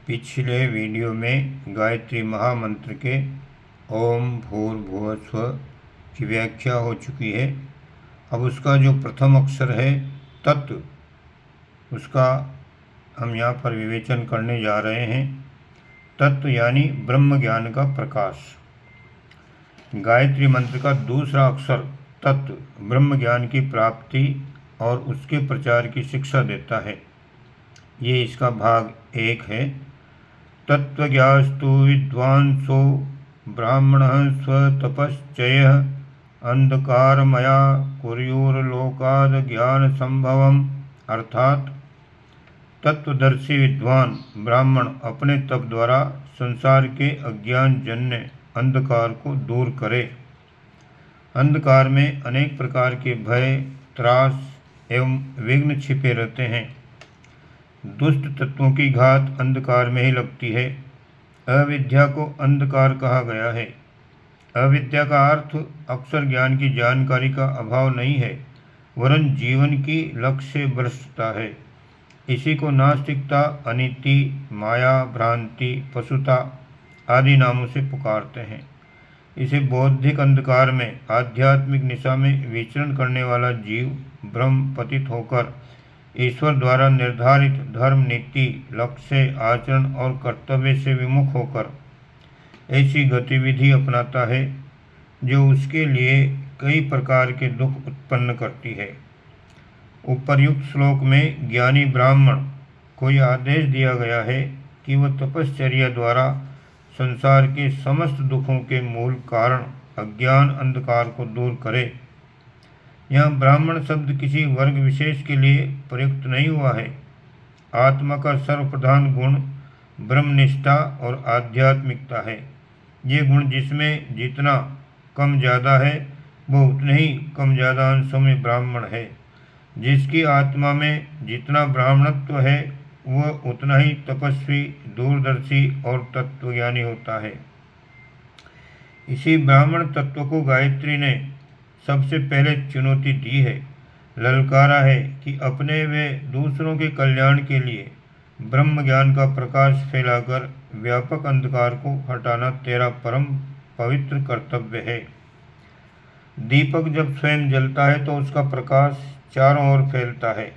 पिछले वीडियो में गायत्री महामंत्र के ओम भूर्भुवः स्वः की व्याख्या हो चुकी है। अब उसका जो प्रथम अक्षर है तत्व, उसका हम यहाँ पर विवेचन करने जा रहे हैं। तत्व यानी ब्रह्म ज्ञान का प्रकाश। गायत्री मंत्र का दूसरा अक्षर तत्व ब्रह्म ज्ञान की प्राप्ति और उसके प्रचार की शिक्षा देता है। ये इसका भाग 1 है। तत्त्वज्ञास्तु विद्वांसो ब्राह्मणः स्वतपश्चयः अंधकारमया कुर्युर्लोकाद् ज्ञानसंभवम्। अर्थात तत्वदर्शी विद्वान ब्राह्मण अपने तप द्वारा संसार के अज्ञान जन्य अंधकार को दूर करे। अंधकार में अनेक प्रकार के भय, त्रास एवं विघ्न छिपे रहते हैं। दुष्ट तत्वों की घात अंधकार में ही लगती है। अविद्या को अंधकार कहा गया है। अविद्या का अर्थ अक्षर ज्ञान की जानकारी का अभाव नहीं है, वरन जीवन की लक्ष्य भ्रष्टता है। इसी को नास्तिकता, अनिति, माया, भ्रांति, पशुता आदि नामों से पुकारते हैं। इसे बौद्धिक अंधकार में आध्यात्मिक निशा में विचरण करने वाला जीव ब्रह्म पतित होकर ईश्वर द्वारा निर्धारित धर्म, नीति, लक्ष्य, आचरण और कर्तव्य से विमुख होकर ऐसी गतिविधि अपनाता है जो उसके लिए कई प्रकार के दुख उत्पन्न करती है। उपर्युक्त श्लोक में ज्ञानी ब्राह्मण को यह आदेश दिया गया है कि वह तपश्चर्या द्वारा संसार के समस्त दुखों के मूल कारण अज्ञान अंधकार को दूर करे। यहाँ ब्राह्मण शब्द किसी वर्ग विशेष के लिए प्रयुक्त नहीं हुआ है। आत्मा का सर्वप्रधान गुण ब्रह्मनिष्ठा और आध्यात्मिकता है। ये गुण जिसमें जितना कम ज़्यादा है वो उतने ही कम ज़्यादा अंशों में ब्राह्मण है। जिसकी आत्मा में जितना ब्राह्मणत्व है वह उतना ही तपस्वी, दूरदर्शी और तत्वज्ञानी होता है। इसी ब्राह्मण तत्व को गायत्री ने सबसे पहले चुनौती दी है, ललकारा है कि अपने व दूसरों के कल्याण के लिए ब्रह्म ज्ञान का प्रकाश फैलाकर व्यापक अंधकार को हटाना तेरा परम पवित्र कर्तव्य है। दीपक जब स्वयं जलता है तो उसका प्रकाश चारों ओर फैलता है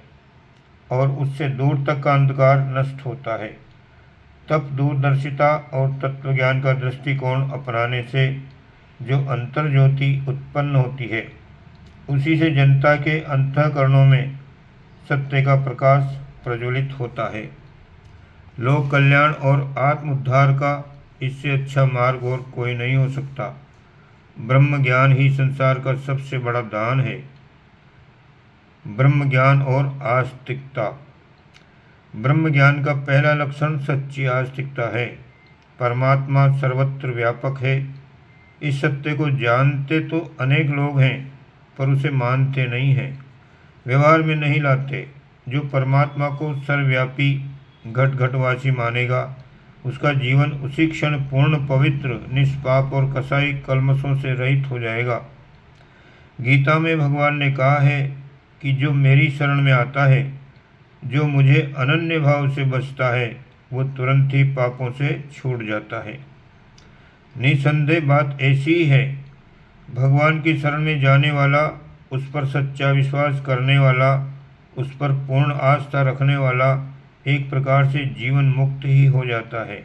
और उससे दूर तक का अंधकार नष्ट होता है। तब दूरदर्शिता और तत्वज्ञान का दृष्टिकोण अपनाने से जो अंतर ज्योति उत्पन्न होती है, उसी से जनता के अंतःकरणों में सत्य का प्रकाश प्रज्वलित होता है। लोक कल्याण और आत्म उद्धार का इससे अच्छा मार्ग और कोई नहीं हो सकता। ब्रह्म ज्ञान ही संसार का सबसे बड़ा दान है। ब्रह्म ज्ञान और आस्तिकता। ब्रह्म ज्ञान का पहला लक्षण सच्ची आस्तिकता है। परमात्मा सर्वत्र व्यापक है। इस सत्य को जानते तो अनेक लोग हैं, पर उसे मानते नहीं हैं, व्यवहार में नहीं लाते। जो परमात्मा को सर्वव्यापी घट घटवासी मानेगा, उसका जीवन उसी क्षण पूर्ण पवित्र, निष्पाप और कसाई कल्मशों से रहित हो जाएगा। गीता में भगवान ने कहा है कि जो मेरी शरण में आता है, जो मुझे अनन्य भाव से बचता है, वो तुरंत ही पापों से छूट जाता है। निसंदेह बात ऐसी ही है। भगवान की शरण में जाने वाला, उस पर सच्चा विश्वास करने वाला, उस पर पूर्ण आस्था रखने वाला एक प्रकार से जीवन मुक्त ही हो जाता है।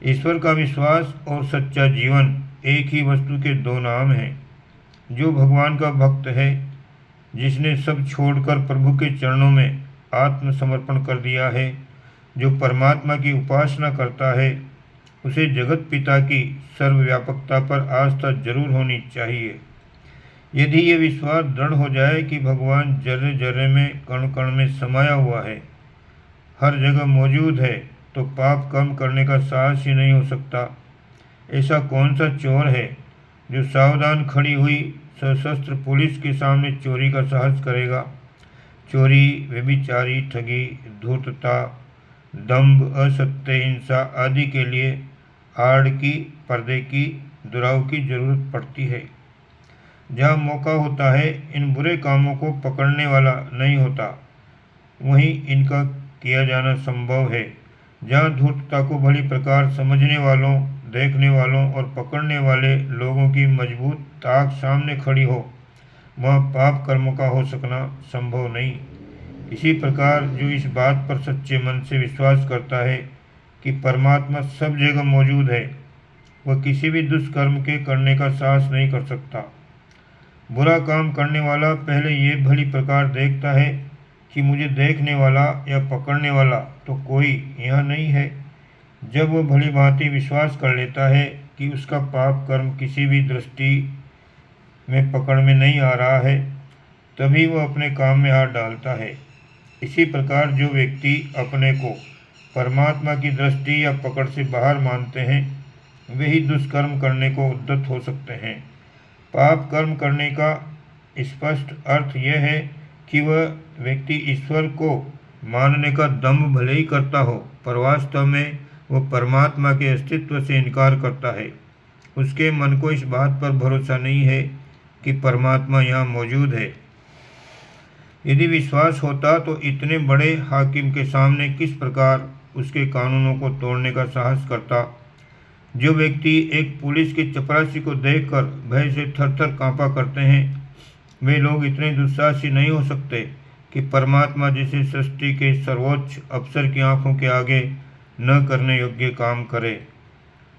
ईश्वर का विश्वास और सच्चा जीवन एक ही वस्तु के दो नाम हैं। जो भगवान का भक्त है, जिसने सब छोड़कर प्रभु के चरणों में आत्मसमर्पण कर दिया है, जो परमात्मा की उपासना करता है, उसे जगत पिता की सर्वव्यापकता पर आस्था जरूर होनी चाहिए। यदि ये विश्वास दृढ़ हो जाए कि भगवान जर्रे जर्रे में, कण कण में समाया हुआ है, हर जगह मौजूद है, तो पाप कम करने का साहस ही नहीं हो सकता। ऐसा कौन सा चोर है जो सावधान खड़ी हुई सशस्त्र पुलिस के सामने चोरी का साहस करेगा। चोरी, व्यभिचारी, ठगी, धूर्तता, दंभ, असत्य, हिंसा आदि के लिए आड़ की, पर्दे की, दुराव की जरूरत पड़ती है। जहाँ मौका होता है, इन बुरे कामों को पकड़ने वाला नहीं होता, वहीं इनका किया जाना संभव है। जहाँ धूर्तता को भली प्रकार समझने वालों, देखने वालों और पकड़ने वाले लोगों की मजबूत ताक सामने खड़ी हो, वहाँ पाप कर्म का हो सकना संभव नहीं। इसी प्रकार जो इस बात पर सच्चे मन से विश्वास करता है कि परमात्मा सब जगह मौजूद है, वह किसी भी दुष्कर्म के करने का साहस नहीं कर सकता। बुरा काम करने वाला पहले ये भली प्रकार देखता है कि मुझे देखने वाला या पकड़ने वाला तो कोई यहाँ नहीं है। जब वह भली भांति विश्वास कर लेता है कि उसका पाप कर्म किसी भी दृष्टि में पकड़ में नहीं आ रहा है, तभी वह अपने काम में हाथ डालता है। इसी प्रकार जो व्यक्ति अपने को परमात्मा की दृष्टि या पकड़ से बाहर मानते हैं, वे ही दुष्कर्म करने को उद्यत हो सकते हैं। पाप कर्म करने का स्पष्ट अर्थ यह है कि वह व्यक्ति ईश्वर को मानने का दम्भ भले ही करता हो, पर वास्तव में वह परमात्मा के अस्तित्व से इनकार करता है। उसके मन को इस बात पर भरोसा नहीं है कि परमात्मा यहाँ मौजूद है। यदि विश्वास होता तो इतने बड़े हाकिम के सामने किस प्रकार उसके कानूनों को तोड़ने का साहस करता। जो व्यक्ति एक पुलिस की चपरासी को देखकर भय से थर-थर कांपा करते हैं, वे लोग इतने दुस्साहसी नहीं हो सकते कि परमात्मा जैसे सृष्टि के सर्वोच्च अफसर की आंखों के आगे न करने योग्य काम करे,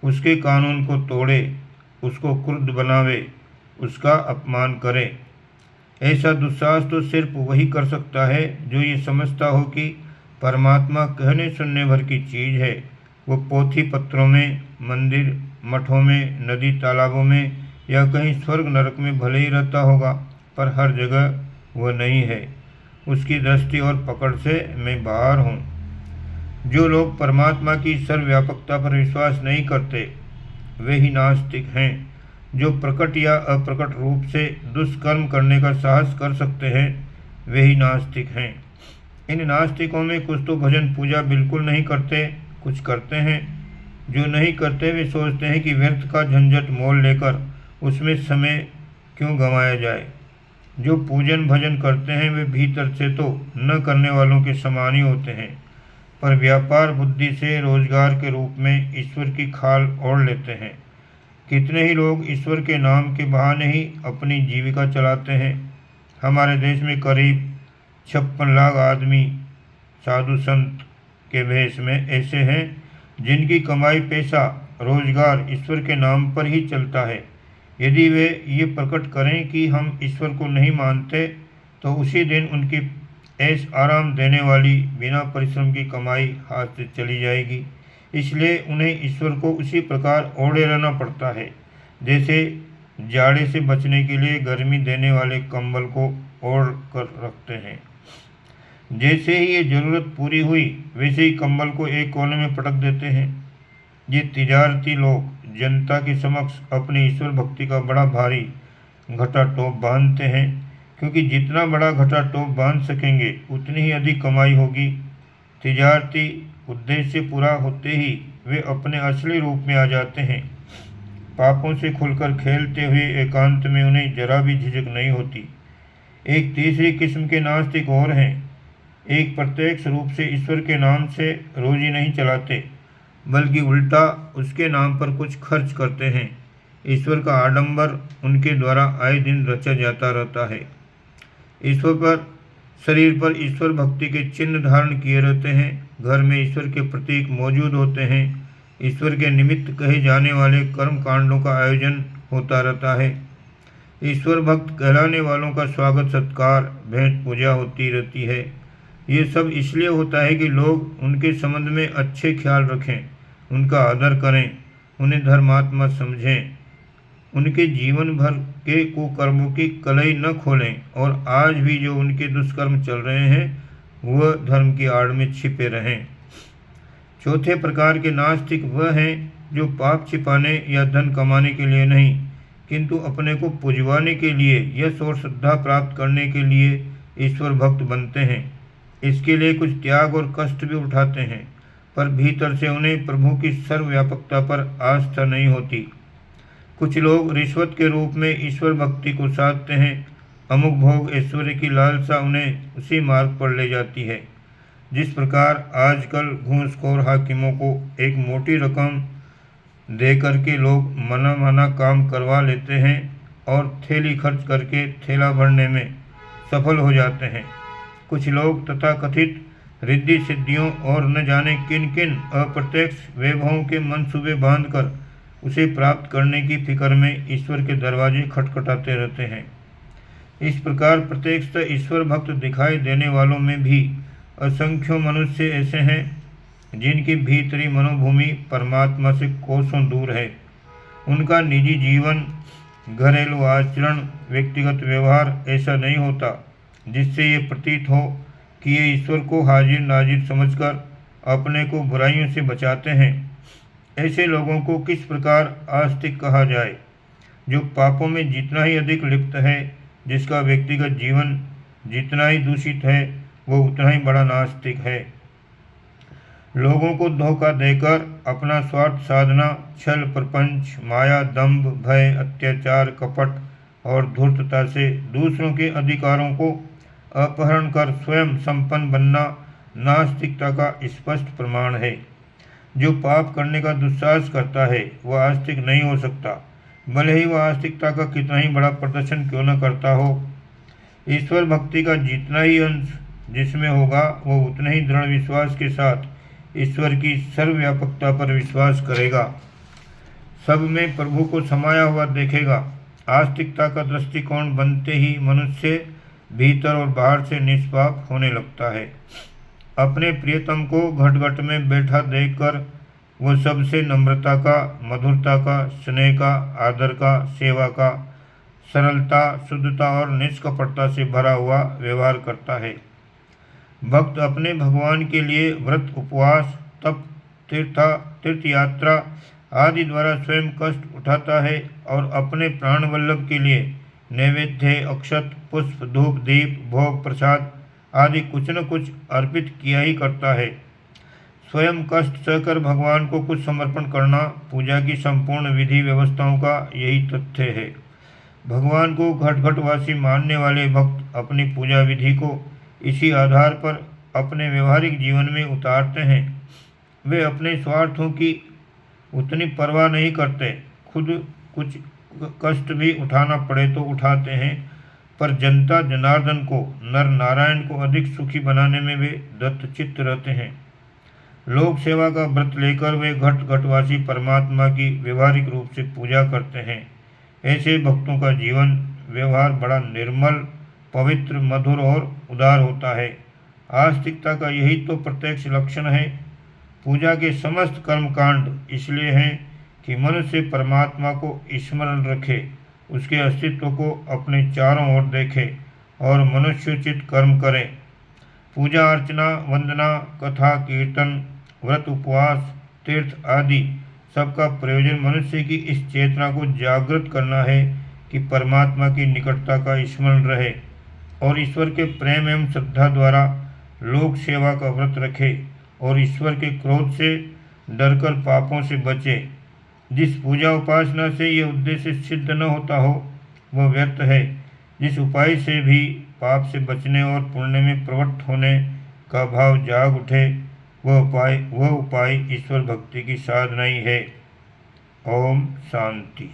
उसके कानून को तोड़े, उसको क्रुद्ध बनावे, उसका अपमान करे। ऐसा दुस्साहस तो सिर्फ वही कर सकता है जो ये समझता हो कि परमात्मा कहने सुनने भर की चीज़ है। वो पोथी पत्रों में, मंदिर मठों में, नदी तालाबों में या कहीं स्वर्ग नरक में भले ही रहता होगा, पर हर जगह वह नहीं है। उसकी दृष्टि और पकड़ से मैं बाहर हूँ। जो लोग परमात्मा की सर्वव्यापकता पर विश्वास नहीं करते, वे ही नास्तिक हैं। जो प्रकट या अप्रकट रूप से दुष्कर्म करने का साहस कर सकते हैं, वे ही नास्तिक हैं। इन नास्तिकों में कुछ तो भजन पूजा बिल्कुल नहीं करते, कुछ करते हैं। जो नहीं करते वे सोचते हैं कि व्यर्थ का झंझट मोल लेकर उसमें समय क्यों गंवाया जाए। जो पूजन भजन करते हैं वे भीतर से तो न करने वालों के समान ही होते हैं, पर व्यापार बुद्धि से रोजगार के रूप में ईश्वर की खाल ओढ़ लेते हैं। कितने ही लोग ईश्वर के नाम के बहाने ही अपनी जीविका चलाते हैं। हमारे देश में करीब 56 लाख आदमी साधु संत के भेष में ऐसे हैं जिनकी कमाई पैसा रोजगार ईश्वर के नाम पर ही चलता है। यदि वे ये प्रकट करें कि हम ईश्वर को नहीं मानते, तो उसी दिन उनकी ऐश आराम देने वाली बिना परिश्रम की कमाई हाथ से चली जाएगी। इसलिए उन्हें ईश्वर को उसी प्रकार ओढ़े रहना पड़ता है जैसे जाड़े से बचने के लिए गर्मी देने वाले कंबल को ओढ़ कर रखते हैं। जैसे ही ये ज़रूरत पूरी हुई, वैसे ही कंबल को एक कोने में पटक देते हैं। ये तिजारती लोग जनता के समक्ष अपनी ईश्वर भक्ति का बड़ा भारी घटा टोप बांधते हैं, क्योंकि जितना बड़ा घटा टोप बांध सकेंगे उतनी ही अधिक कमाई होगी। तिजारती उद्देश्य पूरा होते ही वे अपने असली रूप में आ जाते हैं। पापों से खुलकर खेलते हुए एकांत में उन्हें जरा भी झिझक नहीं होती। एक तीसरी किस्म के नास्तिक और हैं। एक प्रत्यक्ष रूप से ईश्वर के नाम से रोजी नहीं चलाते, बल्कि उल्टा उसके नाम पर कुछ खर्च करते हैं। ईश्वर का आडंबर उनके द्वारा आए दिन रचा जाता रहता है। ईश्वर पर शरीर पर ईश्वर भक्ति के चिन्ह धारण किए रहते हैं। घर में ईश्वर के प्रतीक मौजूद होते हैं। ईश्वर के निमित्त कहे जाने वाले कर्म कांडों का आयोजन होता रहता है। ईश्वर भक्त कहलाने वालों का स्वागत सत्कार, भेंट पूजा होती रहती है। ये सब इसलिए होता है कि लोग उनके संबंध में अच्छे ख्याल रखें, उनका आदर करें, उन्हें धर्मात्मा समझें, उनके जीवन भर के कुकर्मों की कलई न खोलें और आज भी जो उनके दुष्कर्म चल रहे हैं वह धर्म की आड़ में छिपे रहें। चौथे प्रकार के नास्तिक वह हैं जो पाप छिपाने या धन कमाने के लिए नहीं, किंतु अपने को पुजवाने के लिए, यश और श्रद्धा प्राप्त करने के लिए ईश्वर भक्त बनते हैं। इसके लिए कुछ त्याग और कष्ट भी उठाते हैं, पर भीतर से उन्हें प्रभु की सर्वव्यापकता पर आस्था नहीं होती। कुछ लोग रिश्वत के रूप में ईश्वर भक्ति को साधते हैं। अमुक भोग ऐश्वर्य की लालसा उन्हें उसी मार्ग पर ले जाती है। जिस प्रकार आजकल घूसखोर हाकिमों को एक मोटी रकम दे करके लोग मना माना काम करवा लेते हैं और थैली खर्च करके थैला भरने में सफल हो जाते हैं। कुछ लोग तथाकथित रिद्धि सिद्धियों और न जाने किन किन अप्रत्यक्ष वैभवों के मंसूबे बांधकर उसे प्राप्त करने की फिक्र में ईश्वर के दरवाजे खटखटाते रहते हैं। इस प्रकार प्रत्यक्षतः ईश्वर भक्त दिखाई देने वालों में भी असंख्यों मनुष्य ऐसे हैं जिनकी भीतरी मनोभूमि परमात्मा से कोसों दूर है। उनका निजी जीवन, घरेलू आचरण, व्यक्तिगत व्यवहार ऐसा नहीं होता जिससे ये प्रतीत हो कि ये ईश्वर को हाजिर नाजिर समझकर अपने को बुराइयों से बचाते हैं। ऐसे लोगों को किस प्रकार आस्तिक कहा जाए? जो पापों में जितना ही अधिक लिप्त है, जिसका व्यक्तिगत जीवन जितना ही दूषित है, वो उतना ही बड़ा नास्तिक है। लोगों को धोखा देकर अपना स्वार्थ साधना, छल प्रपंच, माया, दंभ, भय, अत्याचार, कपट और धूर्तता से दूसरों के अधिकारों को अपहरण कर स्वयं संपन्न बनना नास्तिकता का स्पष्ट प्रमाण है। जो पाप करने का दुस्साहस करता है वह आस्तिक नहीं हो सकता, भले ही वह आस्तिकता का कितना ही बड़ा प्रदर्शन क्यों न करता हो। ईश्वर भक्ति का जितना ही अंश जिसमें होगा वो उतने ही दृढ़ विश्वास के साथ ईश्वर की सर्वव्यापकता पर विश्वास करेगा, सब में प्रभु को समाया हुआ देखेगा। आस्तिकता का दृष्टिकोण बनते ही मनुष्य भीतर और बाहर से निष्पाप होने लगता है। अपने प्रियतम को घट घट में बैठा देखकर वो सबसे नम्रता का, मधुरता का, स्नेह का, आदर का, सेवा का, सरलता, शुद्धता और निष्कपटता से भरा हुआ व्यवहार करता है। भक्त अपने भगवान के लिए व्रत, उपवास, तप, तीर्थ यात्रा आदि द्वारा स्वयं कष्ट उठाता है और अपने प्राण वल्लभ के लिए नैवेद्य, अक्षत, पुष्प, धूप, दीप, भोग, प्रसाद आदि कुछ न कुछ अर्पित किया ही करता है। स्वयं कष्ट सहकर भगवान को कुछ समर्पण करना पूजा की संपूर्ण विधि व्यवस्थाओं का यही तथ्य है। भगवान को घट घटवासी मानने वाले भक्त अपनी पूजा विधि को इसी आधार पर अपने व्यवहारिक जीवन में उतारते हैं। वे अपने स्वार्थों की उतनी परवाह नहीं करते, खुद कुछ कष्ट भी उठाना पड़े तो उठाते हैं, पर जनता जनार्दन को, नर नारायण को अधिक सुखी बनाने में वे दत्तचित्त रहते हैं। लोक सेवा का व्रत लेकर वे घट घटवासी परमात्मा की व्यवहारिक रूप से पूजा करते हैं। ऐसे भक्तों का जीवन व्यवहार बड़ा निर्मल, पवित्र, मधुर और उदार होता है। आस्तिकता का यही तो प्रत्यक्ष लक्षण है। पूजा के समस्त कर्मकांड इसलिए हैं कि मनुष्य परमात्मा को स्मरण रखे, उसके अस्तित्व को अपने चारों ओर देखे और मनुष्योचित कर्म करे। पूजा अर्चना, वंदना, कथा, कीर्तन, व्रत, उपवास, तीर्थ आदि सबका प्रयोजन मनुष्य की इस चेतना को जागृत करना है कि परमात्मा की निकटता का स्मरण रहे और ईश्वर के प्रेम एवं श्रद्धा द्वारा लोक सेवा का व्रत रखे और ईश्वर के क्रोध से डरकर पापों से बचे। जिस पूजा उपासना से यह उद्देश्य सिद्ध न होता हो वह व्यर्थ है। जिस उपाय से भी पाप से बचने और पुण्य में प्रवृत्त होने का भाव जाग उठे वह उपाय ईश्वर भक्ति की साधना ही है। ओम शांति।